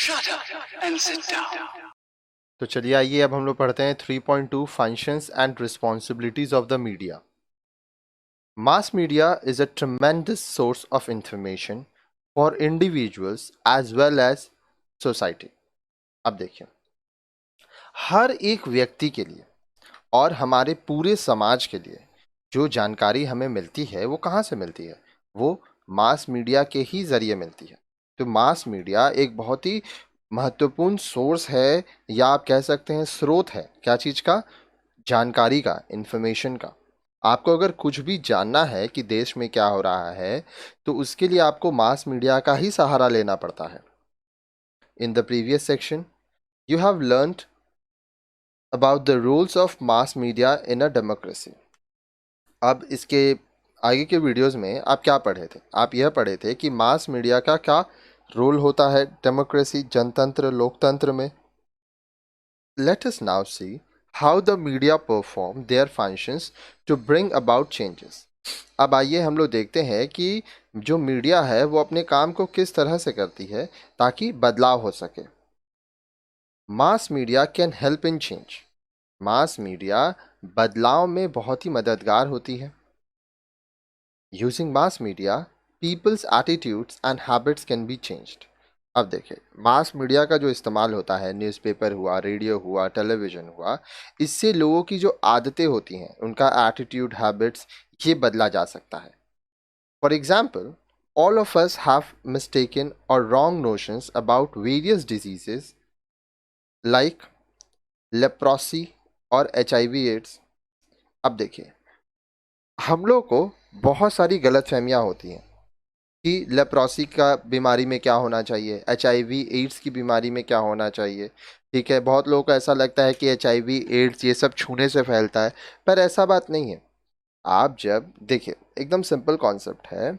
Shut up and sit down. तो चलिए आइए अब हम लोग पढ़ते हैं 3.2 functions and responsibilities of the media. Mass media is a tremendous source of information for individuals as well as society. अब देखिए, हर एक व्यक्ति के लिए और हमारे पूरे समाज के लिए जो जानकारी हमें मिलती है वो कहाँ से मिलती है? वो मास मीडिया के ही जरिए मिलती है। तो मास मीडिया एक बहुत ही महत्वपूर्ण सोर्स है, या आप कह सकते हैं स्रोत है। क्या चीज का? जानकारी का, इंफॉर्मेशन का। आपको अगर कुछ भी जानना है कि देश में क्या हो रहा है, तो उसके लिए आपको मास मीडिया का ही सहारा लेना पड़ता है। In the previous section you have learned about the rules of mass media in a democracy. अब इसके आगे के वीडियोस में आप क्या पढ़े थे? आप यह पढ़े थे कि मास मीडिया का क्या रोल होता है डेमोक्रेसी, जनतंत्र, लोकतंत्र में। Let us now see how the media perform their functions to bring about changes. अब आइए हम लोग देखते हैं कि जो मीडिया है वो अपने काम को किस तरह से करती है ताकि बदलाव हो सके। Mass media can help in change. Mass media बदलाव में बहुत ही मददगार होती है। Using mass media people's attitudes and habits can be changed. अब देखिए, मास मीडिया का जो इस्तेमाल होता है, न्यूज़पेपर हुआ, रेडियो हुआ, टेलीविज़न हुआ, इससे लोगों की जो आदतें होती हैं, उनका एटीट्यूड, हैबिट्स, ये बदला जा सकता है। For example, all of us have mistaken or wrong notions about various diseases like leprosy और HIV/AIDS। अब देखिए, हम लोग को बहुत सारी गलतफहमियां होती हैं कि लेप्रोसी का बीमारी में क्या होना चाहिए, HIV/AIDS की बीमारी में क्या होना चाहिए। ठीक है, बहुत लोगों को ऐसा लगता है कि HIV/AIDS ये सब छूने से फैलता है, पर ऐसा बात नहीं है। आप जब देखिए, एकदम सिंपल कॉन्सेप्ट है।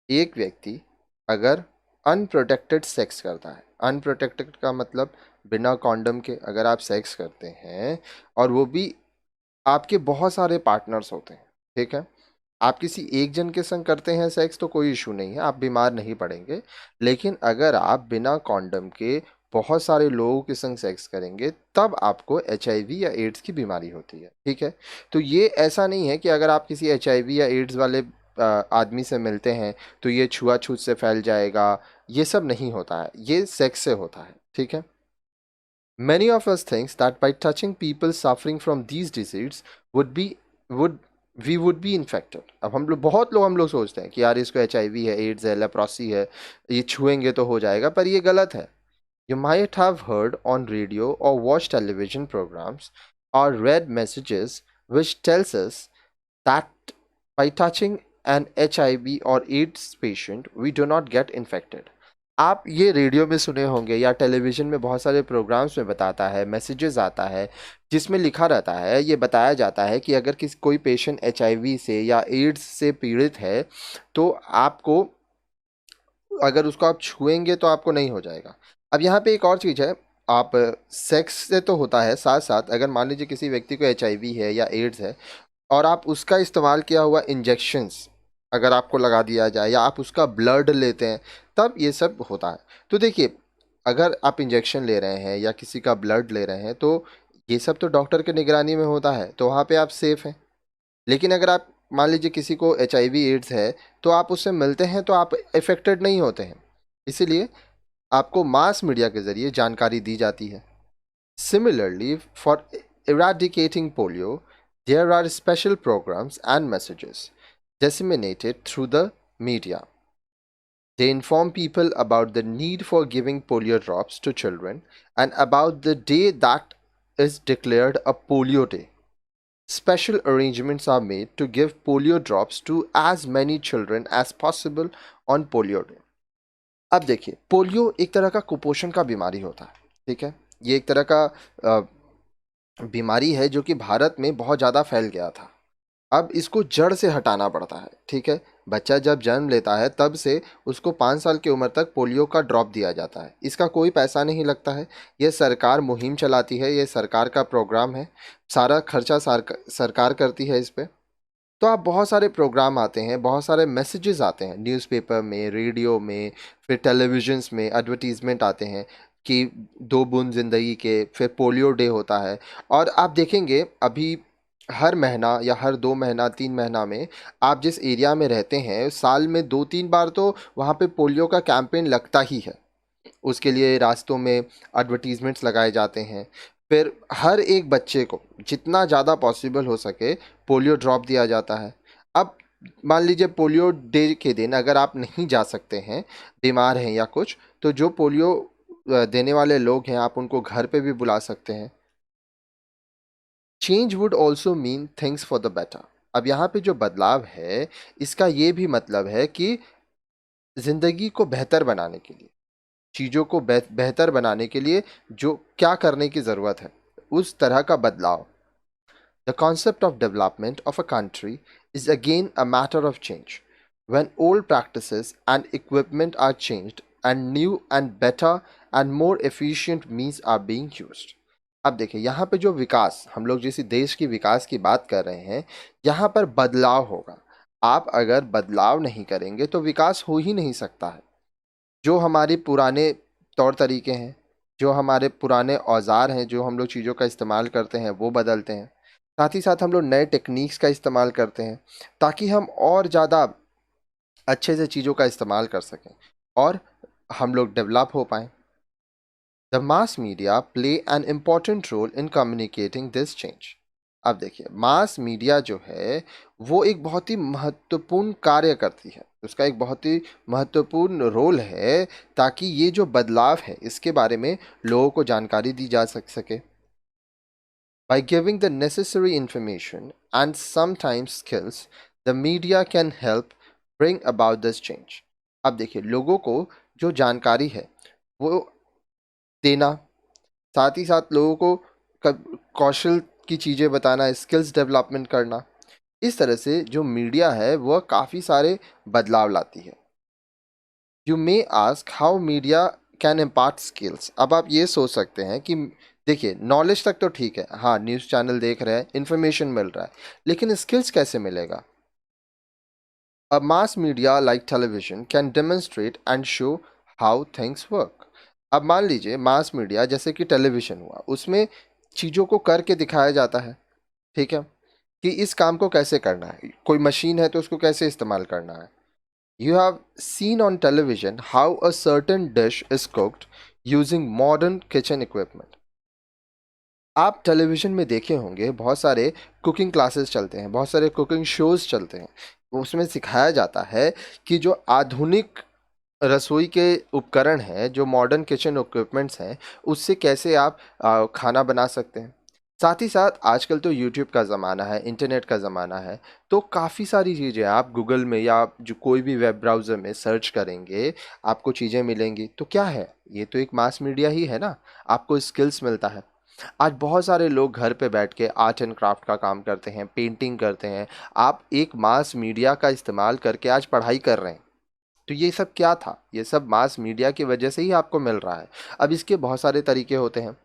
एक व्यक्ति अगर अनप्रोटेक्टेड सेक्स करता है, अनप्रोटेक्टेड का मतलब बिना कॉन्डम के अगर आप सेक्स करते हैं, और वो भी आपके बहुत सारे पार्टनर्स होते हैं, ठीक है, आप किसी एक जन के संग करते हैं सेक्स तो कोई इशू नहीं है, आप बीमार नहीं पड़ेंगे। लेकिन अगर आप बिना कॉन्डम के बहुत सारे लोगों के संग सेक्स करेंगे, तब आपको HIV या एड्स की बीमारी होती है। ठीक है, तो ये ऐसा नहीं है कि अगर आप किसी HIV या एड्स वाले आदमी से मिलते हैं तो ये छुआछूत से फैल जाएगा। ये सब नहीं होता है, ये सेक्स से होता है। ठीक है, many of us thinks that by touching people suffering from these diseases would we would be infected। अब बहुत लोग हम लोग सोचते हैं कि यार इसको HIV है, एड्स है, लेप्रोसी है, ये छुएंगे तो हो जाएगा, पर ये गलत है। You might have heard on radio or watched television programs or read messages which tells us that by touching an HIV or AIDS patient we do not get infected। आप ये रेडियो में सुने होंगे या टेलीविज़न में बहुत सारे programmes में बताता है, मैसेजेस आता है जिसमें लिखा रहता है, ये बताया जाता है कि अगर कोई पेशेंट HIV से या एड्स से पीड़ित है तो आपको, अगर उसको आप छुएंगे तो आपको नहीं हो जाएगा। अब यहाँ पे एक और चीज़ है, आप सेक्स से तो होता है, साथ साथ अगर मान लीजिए किसी व्यक्ति को HIV है या एड्स है और आप उसका इस्तेमाल किया हुआ इंजेक्शंस अगर आपको लगा दिया जाए या आप उसका ब्लड लेते हैं, तब ये सब होता है। तो देखिए, अगर आप इंजेक्शन ले रहे हैं या किसी का ब्लड ले रहे हैं तो ये सब तो डॉक्टर के निगरानी में होता है, तो वहाँ पे आप सेफ हैं। लेकिन अगर आप मान लीजिए किसी को HIV एड्स है तो आप उससे मिलते हैं तो आप इफेक्टेड नहीं होते हैं, इसीलिए आपको मास मीडिया के ज़रिए जानकारी दी जाती है। Similarly for eradicating polio, there are special programs and messages disseminated through the media. They inform people about the need for giving polio drops to children and about the day that is declared a polio day. Special arrangements are made to give polio drops to as many children as possible on polio day। अब देखिए, polio एक तरह का कुपोषण का बीमारी होता है। ठीक है, ये एक तरह का बीमारी है जो कि भारत में बहुत ज़्यादा फैल गया था। अब इसको जड़ से हटाना पड़ता है। ठीक है, बच्चा जब जन्म लेता है तब से उसको 5 साल की उम्र तक पोलियो का ड्रॉप दिया जाता है। इसका कोई पैसा नहीं लगता है, ये सरकार मुहिम चलाती है, ये सरकार का प्रोग्राम है, सारा खर्चा सरकार करती है इस पे। तो आप बहुत सारे प्रोग्राम आते हैं, बहुत सारे मैसेजेस आते हैं न्यूज़पेपर में, रेडियो में, फिर टेलीविजन्स में एडवर्टीजमेंट आते हैं। कि 2 बूंद ज़िंदगी के, फिर पोलियो डे होता है। और आप देखेंगे अभी हर महीना या हर 2 महीना 3 महीना में आप जिस एरिया में रहते हैं, साल में 2-3 बार तो वहाँ पे पोलियो का कैंपेन लगता ही है। उसके लिए रास्तों में एडवर्टीजमेंट्स लगाए जाते हैं। फिर हर एक बच्चे को जितना ज़्यादा पॉसिबल हो सके पोलियो ड्रॉप दिया जाता है। अब मान लीजिए पोलियो डे के दिन अगर आप नहीं जा सकते हैं, बीमार हैं या कुछ, तो जो पोलियो देने वाले लोग हैं आप उनको घर पे भी बुला सकते हैं। Change would also mean things for the better. अब यहाँ पे जो बदलाव है इसका ये भी मतलब है कि ज़िंदगी को बेहतर बनाने के लिए, चीज़ों को बेहतर बनाने के लिए जो क्या करने की ज़रूरत है, उस तरह का बदलाव। The concept of development of a country is again a matter of change. When old practices and equipment are changed and new and better and more efficient means are being used. अब देखिए यहाँ पे जो विकास, हम लोग जिस देश की विकास की बात कर रहे हैं, यहाँ पर बदलाव होगा। आप अगर बदलाव नहीं करेंगे तो विकास हो ही नहीं सकता है। जो हमारे पुराने तौर तरीके हैं, जो हमारे पुराने औज़ार हैं, जो हम लोग चीज़ों का इस्तेमाल करते हैं वो बदलते हैं। साथ ही साथ हम लोग नए टेक्निक्स का इस्तेमाल करते हैं ताकि हम और ज़्यादा अच्छे से चीज़ों का इस्तेमाल कर सकें और हम लोग डेवलप हो पाएँ। The mass media play an important role in communicating this change. अब देखिए मास मीडिया जो है वो एक बहुत ही महत्वपूर्ण कार्य करती है, उसका एक बहुत ही महत्वपूर्ण रोल है ताकि ये जो बदलाव है इसके बारे में लोगों को जानकारी दी जा सके। By giving the necessary information and sometimes skills, the media can help bring about this change. अब देखिए लोगों को जो जानकारी है वो देना, साथ ही साथ लोगों को कौशल की चीज़ें बताना, स्किल्स डेवलपमेंट करना, इस तरह से जो मीडिया है वह काफ़ी सारे बदलाव लाती है। You may ask how media can impart skills. अब आप ये सोच सकते हैं कि देखिए नॉलेज तक तो ठीक है, हाँ न्यूज़ चैनल देख रहे हैं, इन्फॉर्मेशन मिल रहा है, लेकिन स्किल्स कैसे मिलेगा? A mass media like television can demonstrate and show how things work. अब मान लीजिए मास मीडिया जैसे कि टेलीविज़न हुआ, उसमें चीज़ों को करके दिखाया जाता है, ठीक है, कि इस काम को कैसे करना है, कोई मशीन है तो उसको कैसे इस्तेमाल करना है। You have seen on television how a certain dish is cooked using modern kitchen equipment. आप टेलीविज़न में देखे होंगे बहुत सारे कुकिंग क्लासेस चलते हैं, बहुत सारे कुकिंग शोज़ चलते हैं। उसमें सिखाया जाता है कि जो आधुनिक रसोई के उपकरण हैं, जो मॉडर्न किचन इक्विपमेंट्स हैं, उससे कैसे आप खाना बना सकते हैं। साथ ही साथ आजकल तो यूट्यूब का ज़माना है, इंटरनेट का ज़माना है, तो काफ़ी सारी चीज़ें आप गूगल में या आप जो कोई भी वेब ब्राउज़र में सर्च करेंगे, आपको चीज़ें मिलेंगी। तो क्या है? ये तो एक मास मीडिया ही है ना, आपको स्किल्स मिलता है। आज बहुत सारे लोग घर पे बैठ के आर्ट एंड क्राफ्ट का काम करते हैं, पेंटिंग करते हैं। आप एक मास मीडिया का इस्तेमाल करके आज पढ़ाई कर रहे हैं। तो ये सब क्या था? ये सब मास मीडिया की वजह से ही आपको मिल रहा है। अब इसके बहुत सारे तरीके होते हैं।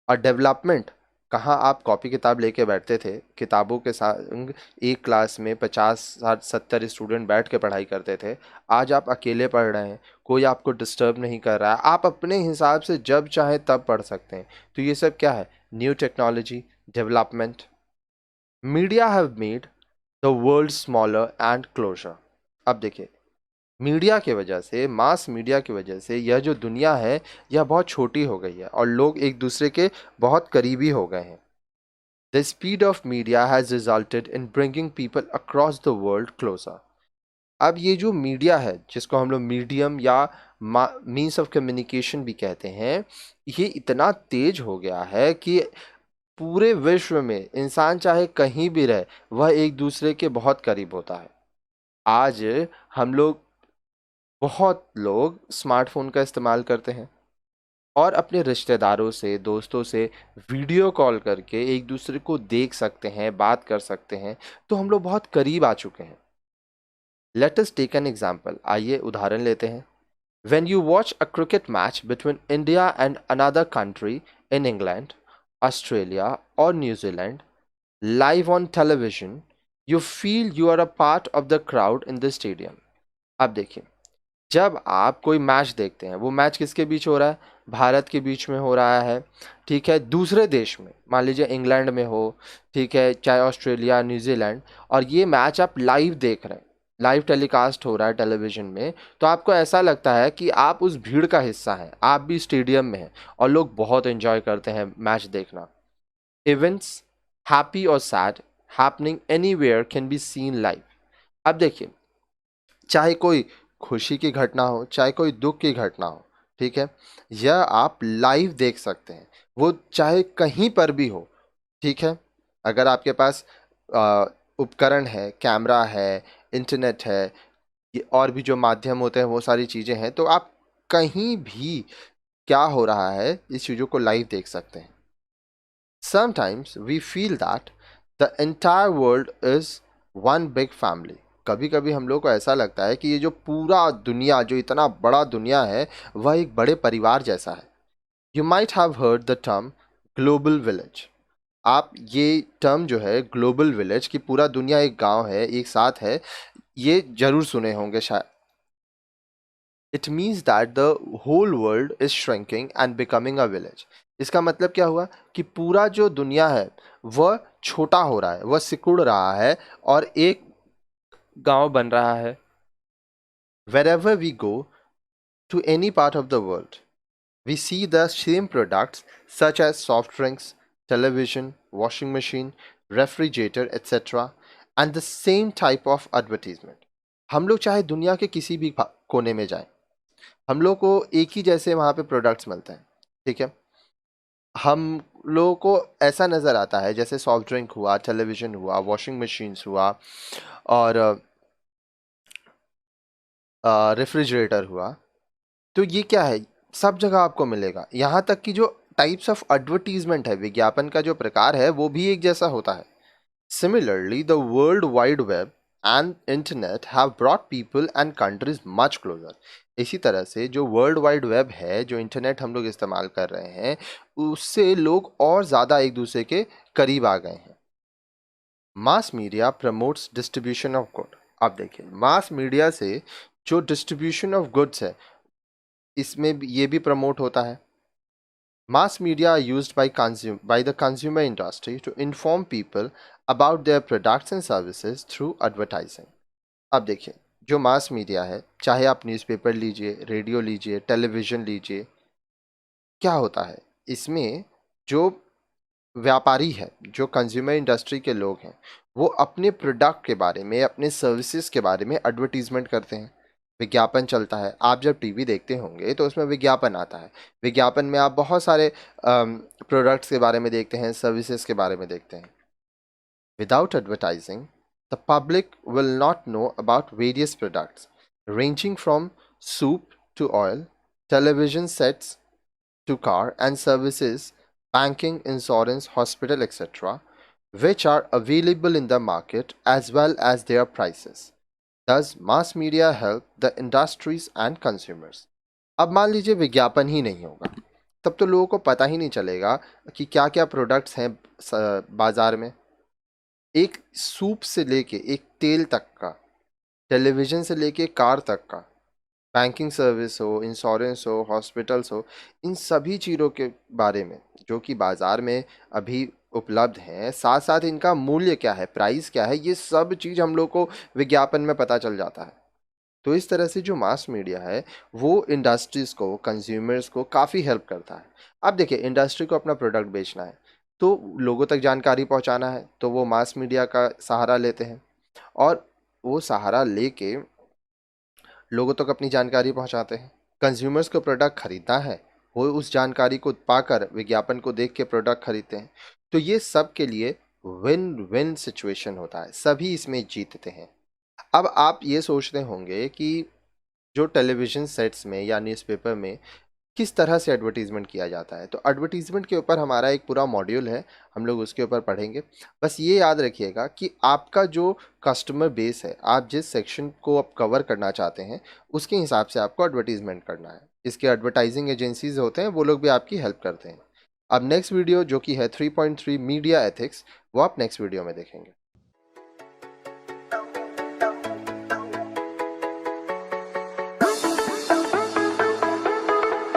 और डेवलपमेंट, कहाँ आप कॉपी किताब लेके बैठते थे, किताबों के संग एक क्लास में 50 60 70 स्टूडेंट बैठ के पढ़ाई करते थे। आज आप अकेले पढ़ रहे हैं, कोई आपको डिस्टर्ब नहीं कर रहा है, आप अपने हिसाब से जब चाहें तब पढ़ सकते हैं। तो ये सब क्या है? New technology, development. Media have made the world smaller and closer. अब देखिए मीडिया की वजह से, मास मीडिया की वजह से यह जो दुनिया है यह बहुत छोटी हो गई है और लोग एक दूसरे के बहुत करीबी हो गए हैं। The speed of media has resulted in bringing people across the world closer. अब ये जो मीडिया है जिसको हम लोग मीडियम या मीन्स ऑफ कम्युनिकेशन भी कहते हैं, ये इतना तेज हो गया है कि पूरे विश्व में इंसान चाहे कहीं भी रहे वह एक दूसरे के बहुत करीब होता है। आज हम लोग, बहुत लोग स्मार्टफ़ोन का इस्तेमाल करते हैं और अपने रिश्तेदारों से, दोस्तों से वीडियो कॉल करके एक दूसरे को देख सकते हैं, बात कर सकते हैं। तो हम लोग बहुत करीब आ चुके हैं। Let us take an example. आइए उदाहरण लेते हैं। When you watch a cricket match between India and another country in England, Australia, or New Zealand, live on television, you feel you are a part of the crowd in the stadium. अब देखिए जब आप कोई match देखते हैं, वो match किसके बीच हो रहा है? भारत के बीच में हो रहा है, ठीक है, दूसरे देश में, मान लीजिए इंग्लैंड में हो, ठीक है, चाहे ऑस्ट्रेलिया, न्यूजीलैंड, और ये मैच आप लाइव देख रहे हैं, लाइव टेलीकास्ट हो रहा है टेलीविजन में, तो आपको ऐसा लगता है कि आप उस भीड़ का हिस्सा हैं, आप भी स्टेडियम में हैं, और लोग बहुत एंजॉय करते हैं मैच देखना। इवेंट्स, हैप्पी और sad, happening anywhere can be seen live. अब देखिए, चाहे कोई खुशी की घटना हो, चाहे कोई दुख की घटना हो, ठीक है, यह आप लाइव देख सकते हैं, वो चाहे कहीं पर भी हो, ठीक है। अगर आपके पास अ, उपकरण है, कैमरा है, इंटरनेट है, ये और भी जो माध्यम होते हैं वो सारी चीज़ें हैं, तो आप कहीं भी क्या हो रहा है इस चीज़ों को लाइव देख सकते हैं। Sometimes we feel that the entire world is one big family. कभी कभी हम लोग को ऐसा लगता है कि ये जो पूरा दुनिया, जो इतना बड़ा दुनिया है, वह एक बड़े परिवार जैसा है। You might have heard the term global village. आप ये टर्म जो है ग्लोबल विलेज, कि पूरा दुनिया एक गांव है, एक साथ है, ये जरूर सुने होंगे शायद। It means that the whole world is shrinking and becoming a village. इसका मतलब क्या हुआ कि पूरा जो दुनिया है वह छोटा हो रहा है, वह सिकुड़ रहा है और एक गांव बन रहा है। Wherever we go to any part of the world, we see the same products such as soft drinks, television, washing machine, refrigerator, etc. and the same type of advertisement. हम लोग चाहे दुनिया के किसी भी कोने में जाएं, हम लोग को एक ही जैसे वहाँ पे प्रोडक्ट्स मिलते हैं, ठीक है। हम लोगों को ऐसा नज़र आता है जैसे सॉफ्ट ड्रिंक हुआ, टेलीविज़न हुआ, वॉशिंग मशीन्स हुआ, और रेफ्रिजरेटर हुआ, तो ये क्या है, सब जगह आपको मिलेगा। यहाँ तक कि जो टाइप्स ऑफ एडवर्टीजमेंट है, विज्ञापन का जो प्रकार है, वो भी एक जैसा होता है। Similarly, the World Wide Web and Internet have brought people and countries much closer. इसी तरह से जो वर्ल्ड वाइड वेब है, जो इंटरनेट हम लोग इस्तेमाल कर रहे हैं, उससे लोग और ज़्यादा एक दूसरे के करीब आ गए हैं। Mass media promotes distribution of good. अब देखिए, मास मीडिया से जो डिस्ट्रीब्यूशन ऑफ गुड्स है, इसमें ये भी प्रमोट होता है। Mass media are used by the consumer industry to inform people about their products and services through advertising. अब देखिए, जो मास मीडिया है, चाहे आप न्यूज़पेपर लीजिए, रेडियो लीजिए, टेलीविज़न लीजिए, क्या होता है इसमें, जो व्यापारी है, जो कंज्यूमर इंडस्ट्री के लोग हैं, वो अपने प्रोडक्ट के बारे में, अपने सर्विसेज के बारे में एडवर्टीजमेंट करते हैं। विज्ञापन चलता है, आप जब टीवी देखते होंगे तो उसमें विज्ञापन आता है। विज्ञापन में आप बहुत सारे प्रोडक्ट्स के बारे में देखते हैं, सर्विसेज के बारे में देखते हैं। Without advertising, the public will not know about various products ranging from soup to oil, television sets to car and services, banking, insurance, hospital, etc., which are available in the market as well as their prices. Thus, mass media help the industries and consumers. अब मान लीजिए विज्ञापन ही नहीं होगा, तब तो लोगों को पता ही नहीं चलेगा कि क्या क्या प्रोडक्ट्स हैं बाजार में। एक सूप से लेके एक तेल तक का, टेलीविज़न से लेके कार तक का, बैंकिंग सर्विस हो, इंश्योरेंस हो, हॉस्पिटल्स हो, इन सभी चीज़ों के बारे में जो कि बाज़ार में अभी उपलब्ध हैं, साथ साथ इनका मूल्य क्या है, प्राइस क्या है, ये सब चीज़ हम लोग को विज्ञापन में पता चल जाता है। तो इस तरह से जो मास मीडिया है वो इंडस्ट्रीज़ को, कंज्यूमर्स को काफ़ी हेल्प करता है। अब देखिए, इंडस्ट्री को अपना प्रोडक्ट बेचना है, तो लोगों तक जानकारी पहुंचाना है, तो वो मास मीडिया का सहारा लेते हैं, और वो सहारा लेके लोगों तक अपनी जानकारी पहुंचाते हैं। कंज्यूमर्स को प्रोडक्ट खरीदना है, वो उस जानकारी को पाकर, विज्ञापन को देख के प्रोडक्ट खरीदते हैं। तो ये सब के लिए विन विन सिचुएशन होता है, सभी इसमें जीतते हैं। अब आप ये सोचते होंगे कि जो टेलीविज़न सेट्स में या न्यूज़पेपर में किस तरह से एडवर्टीज़मेंट किया जाता है, तो एडवर्टीज़मेंट के ऊपर हमारा एक पूरा मॉड्यूल है, हम लोग उसके ऊपर पढ़ेंगे। बस ये याद रखिएगा कि आपका जो कस्टमर बेस है, आप जिस सेक्शन को आप कवर करना चाहते हैं, उसके हिसाब से आपको एडवर्टीज़मेंट करना है। इसके एडवर्टाइजिंग एजेंसीज होते हैं, वो लोग भी आपकी हेल्प करते हैं। अब नेक्स्ट वीडियो जो कि है 3.3 मीडिया एथिक्स, वो आप नेक्स्ट वीडियो में देखेंगे।